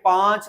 5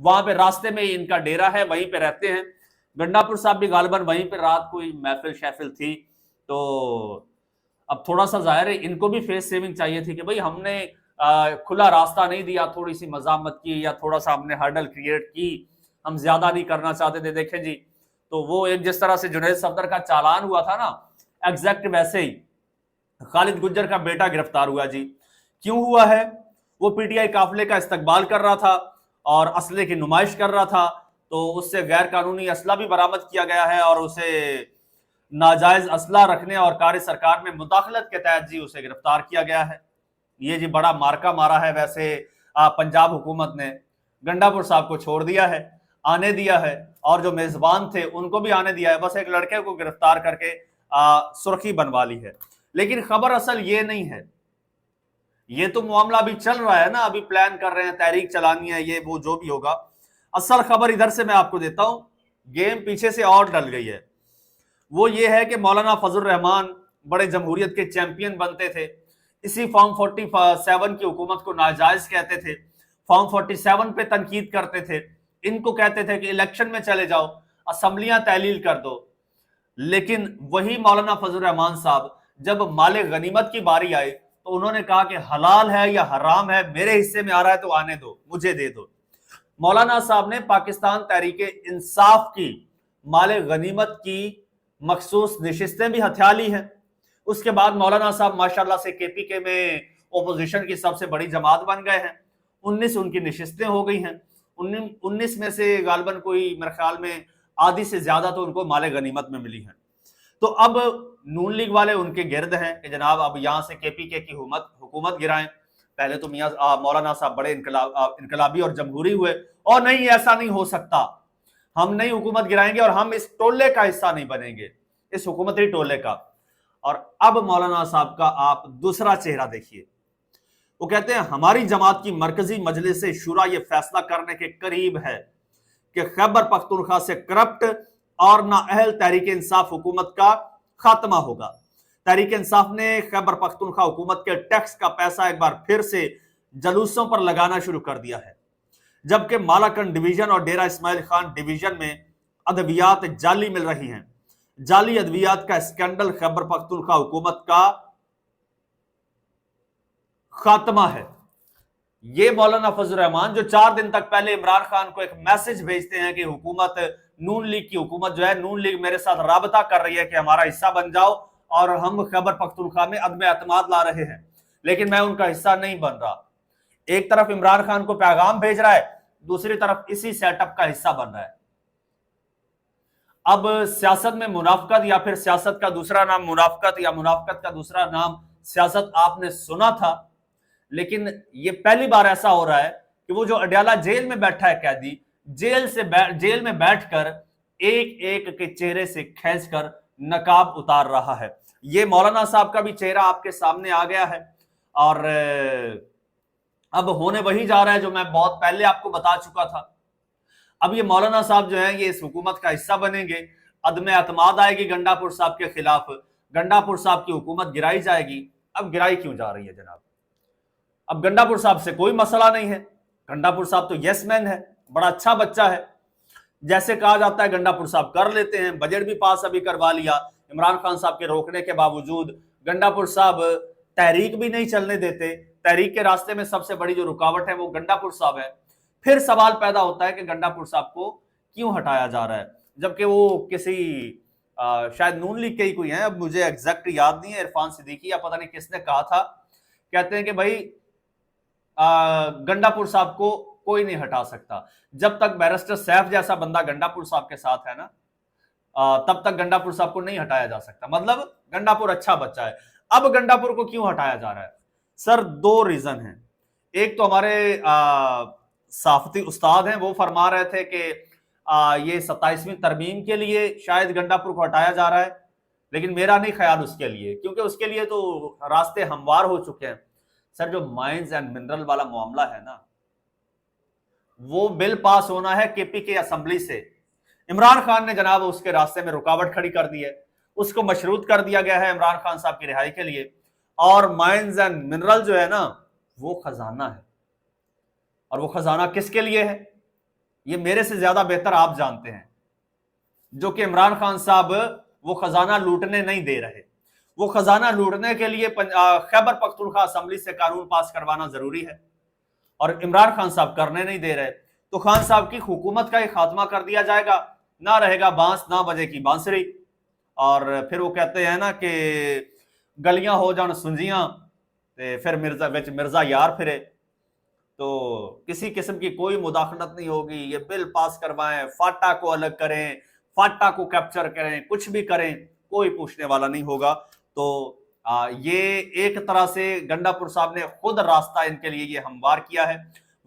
وہاں پہ راستے میں ان کا ڈیرا ہے, وہیں پہ رہتے ہیں. گنڈا پور صاحب بھی غالباً وہیں پہ رات کوئی محفل شیفل تھی, تو اب تھوڑا سا ظاہر ہے ان کو بھی فیس سیونگ چاہیے تھی کہ بھئی ہم نے کھلا راستہ نہیں دیا, تھوڑی سی مزاحمت کی یا تھوڑا سا ہم نے ہرڈل کریٹ کی, ہم زیادہ نہیں کرنا چاہتے تھے. دیکھیں جی, تو وہ ایک جس طرح سے جنید صفدر کا چالان ہوا تھا نا, ایگزیکٹ ویسے ہی خالد گجر کا بیٹا گرفتار ہوا جی. کیوں ہوا ہے؟ وہ پی ٹی آئی قافلے کا استقبال کر رہا تھا اور اسلحے کی نمائش کر رہا تھا, تو اس سے غیر قانونی اسلحہ بھی برآمد کیا گیا ہے اور اسے ناجائز اسلحہ رکھنے اور کار سرکار میں مداخلت کے تحت جی اسے گرفتار کیا گیا ہے. یہ جی بڑا مارکا مارا ہے ویسے پنجاب حکومت نے. گنڈا پور صاحب کو چھوڑ دیا ہے, آنے دیا ہے, اور جو میزبان تھے ان کو بھی آنے دیا ہے, بس ایک لڑکے کو گرفتار کر کے سرخی بنوا لی ہے. لیکن خبر اصل یہ نہیں ہے, یہ تو معاملہ ابھی چل رہا ہے نا, ابھی پلان کر رہے ہیں, تحریک چلانی ہے, یہ وہ جو بھی ہوگا. اصل خبر ادھر سے میں آپ کو دیتا ہوں, گیم پیچھے سے اور ڈل گئی ہے. وہ یہ ہے کہ مولانا فضل الرحمان بڑے جمہوریت کے چیمپئن بنتے تھے, اسی فارم 47 کی حکومت کو ناجائز کہتے تھے, فارم 47 پہ تنقید کرتے تھے, ان کو کہتے تھے کہ الیکشن میں چلے جاؤ, اسمبلیاں تحلیل کر دو. لیکن وہی مولانا فضل الرحمان صاحب جب مال غنیمت کی باری آئی تو انہوں نے کہا کہ حلال ہے یا حرام ہے, میرے حصے میں آ رہا ہے تو آنے دو, مجھے دے دو. مولانا صاحب نے پاکستان تحریک انصاف کی مال غنیمت کی مخصوص نشستیں بھی ہتھیا لی ہیں. اس کے بعد مولانا صاحب ماشاءاللہ سے کے پی کے میں اپوزیشن کی سب سے بڑی جماعت بن گئے ہیں. 19 ان کی نشستیں ہو گئی ہیں. 19 میں سے غالباً کوئی میرے خیال میں آدھی سے زیادہ تو ان کو مال غنیمت میں ملی ہیں. تو اب نون لیگ والے ان کے گرد ہیں کہ جناب اب یہاں سے کے پی کے کی حکومت گرائیں. پہلے تو میاں مولانا صاحب بڑے انقلابی اور جمہوری ہوئے, اور نہیں ایسا نہیں ہو سکتا, ہم نہیں حکومت گرائیں گے اور ہم اس ٹولے کا حصہ نہیں بنیں گے, اس حکومتی ٹولے کا. اور اب مولانا صاحب کا آپ دوسرا چہرہ دیکھیے, وہ کہتے ہیں ہماری جماعت کی مرکزی مجلس شورا یہ فیصلہ کرنے کے قریب ہے کہ خیبر پختونخوا سے کرپٹ اور نااہل تحریک انصاف حکومت کا خاتمہ ہوگا. تحریک انصاف نے خیبر پختونخوا حکومت کے ٹیکس کا پیسہ ایک بار پھر سے جلوسوں پر لگانا شروع کر دیا ہے, جبکہ مالاکنڈ ڈویژن اور ڈیرہ اسماعیل خان ڈویژن میں ادویات جعلی مل رہی ہیں. جعلی ادویات کا اسکینڈل خیبر پختونخوا حکومت کا خاتمہ ہے. یہ مولانا فضل الرحمان جو 4 دن تک پہلے عمران خان کو ایک میسج بھیجتے ہیں کہ حکومت نون لیگ کی حکومت جو ہے, نون لیگ میرے ساتھ رابطہ کر رہی ہے کہ ہمارا حصہ بن جاؤ اور ہم خیبر پختونخوا میں عدم اعتماد لا رہے ہیں, لیکن میں ان کا حصہ نہیں بن رہا. ایک طرف عمران خان کو پیغام بھیج رہا ہے, دوسری طرف اسی سیٹ اپ کا حصہ بن رہا ہے. اب سیاست میں منافقت یا پھر سیاست کا دوسرا نام منافقت یا منافقت کا دوسرا نام سیاست آپ نے سنا تھا, لیکن یہ پہلی بار ایسا ہو رہا ہے کہ وہ جو اڈیالہ جیل میں بیٹھا ہے قیدی, جیل میں بیٹھ کر ایک ایک کے چہرے سے کھینچ کر نقاب اتار رہا ہے. یہ مولانا صاحب کا بھی چہرہ آپ کے سامنے آ گیا ہے, اور اب ہونے وہی جا رہا ہے جو میں بہت پہلے آپ کو بتا چکا تھا. اب یہ مولانا صاحب جو ہیں یہ اس حکومت کا حصہ بنیں گے, عدم اعتماد آئے گی گنڈا پور صاحب کے خلاف, گنڈا پور صاحب کی حکومت گرائی جائے گی. اب گرائی کیوں جا رہی ہے جناب؟ اب گنڈا پور صاحب سے کوئی مسئلہ نہیں ہے, گنڈا پور صاحب تو یس مین ہے, بڑا اچھا بچہ ہے, جیسے کہا جاتا ہے گنڈا پور صاحب کر لیتے ہیں. بجٹ بھی پاس ابھی کروا لیا عمران خان صاحب کے روکنے کے باوجود. گنڈا پور صاحب تحریک بھی نہیں چلنے دیتے, تحریک کے راستے میں سب سے بڑی جو رکاوٹ ہے وہ گنڈا پور صاحب ہے. پھر سوال پیدا ہوتا ہے کہ گنڈا پور صاحب کو کیوں ہٹایا جا رہا ہے, جبکہ وہ کسی شاید نون لیگ کے ہی کوئی ہیں, اب مجھے ایگزیکٹ یاد نہیں ہے, عرفان صدیقی یا پتہ نہیں کس نے کہا تھا, کہتے ہیں کہ بھائی گنڈا پور صاحب کو کوئی نہیں ہٹا سکتا. جب تک بیرسٹر سیف جیسا بندہ گنڈا پور صاحب کے ساتھ ہے نا, تب تک گنڈا پور صاحب کو نہیں ہٹایا جا سکتا. مطلب گنڈا پور اچھا بچہ ہے. اب گنڈا پور کو کیوں ہٹایا جا رہا ہے؟ سر 2 ریزن ہیں. ایک تو ہمارے صحافتی استاد ہیں, وہ فرما رہے تھے کہ یہ 27ویں ترمیم کے لیے شاید گنڈا پور کو ہٹایا جا رہا ہے, لیکن میرا نہیں خیال اس کے لیے, کیونکہ اس کے لیے تو راستے ہموار ہو چکے ہیں. سر جو مائنز اینڈ منرل والا معاملہ ہے نا, وہ بل پاس ہونا ہے کے پی کے اسمبلی سے. عمران خان نے جناب اس کے راستے میں رکاوٹ کھڑی کر دی ہے, اس کو مشروط کر دیا گیا ہے عمران خان صاحب کی رہائی کے لیے. اور مائنز اینڈ منرل جو ہے نا وہ خزانہ ہے, اور وہ خزانہ کس کے لیے ہے؟ یہ میرے سے زیادہ بہتر آپ جانتے ہیں، جو کہ عمران خان صاحب وہ خزانہ لوٹنے نہیں دے رہے. وہ خزانہ لوٹنے کے لیے خیبر پختونخوا اسمبلی سے قانون پاس کروانا ضروری ہے، اور عمران خان صاحب کرنے نہیں دے رہے. تو خان صاحب کی حکومت کا ہی خاتمہ کر دیا جائے گا، نہ رہے گا بانس نہ بجے کی بانسری. اور پھر وہ کہتے ہیں نا کہ گلیاں ہو جان سنجیاں پھر مرزا یار پھرے. تو کسی قسم کی کوئی مداخلت نہیں ہوگی. یہ بل پاس کروائیں، فاٹا کو الگ کریں، فاٹا کو کیپچر کریں، کچھ بھی کریں، کوئی پوچھنے والا نہیں ہوگا. تو یہ ایک طرح سے گنڈا پور صاحب نے خود راستہ ان کے لیے یہ ہموار کیا ہے.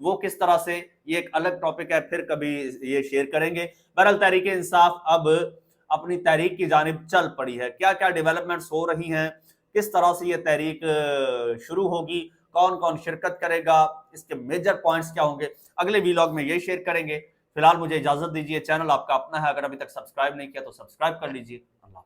وہ کس طرح سے یہ ایک الگ ٹاپک ہے، پھر کبھی یہ شیئر کریں گے. بہرحال تحریک انصاف اب اپنی تحریک کی جانب چل پڑی ہے. کیا کیا ڈیولپمنٹس ہو رہی ہیں، کس طرح سے یہ تحریک شروع ہوگی، کون کون شرکت کرے گا، اس کے میجر پوائنٹس کیا ہوں گے، اگلے ویلاگ میں یہ شیئر کریں گے. فی الحال مجھے اجازت دیجیے. چینل آپ کا اپنا ہے، اگر ابھی تک سبسکرائب نہیں کیا تو سبسکرائب کر لیجیے. اللہ